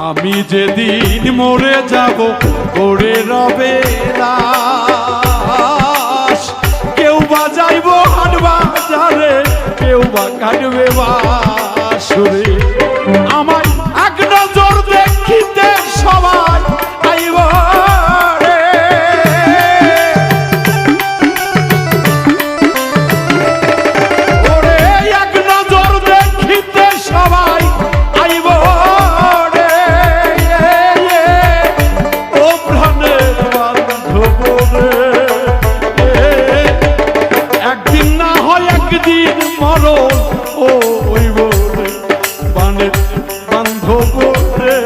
আমি যেদিন মরে যাব পড়ে রবে লাশ, কেউ বাজাইব হাট বাজারে, কেউ বা কাটবে বাঁশুরি। আমায় এক নজর দেখিতে সবাই আইব রে, ওরে এক নজর দেখিতে সবাই আইব রে, ও প্রাণের বান্ধব রে। একদিন না হয় একদিন মরণ ও হইব রে, প্রাণের বান্ধব রে।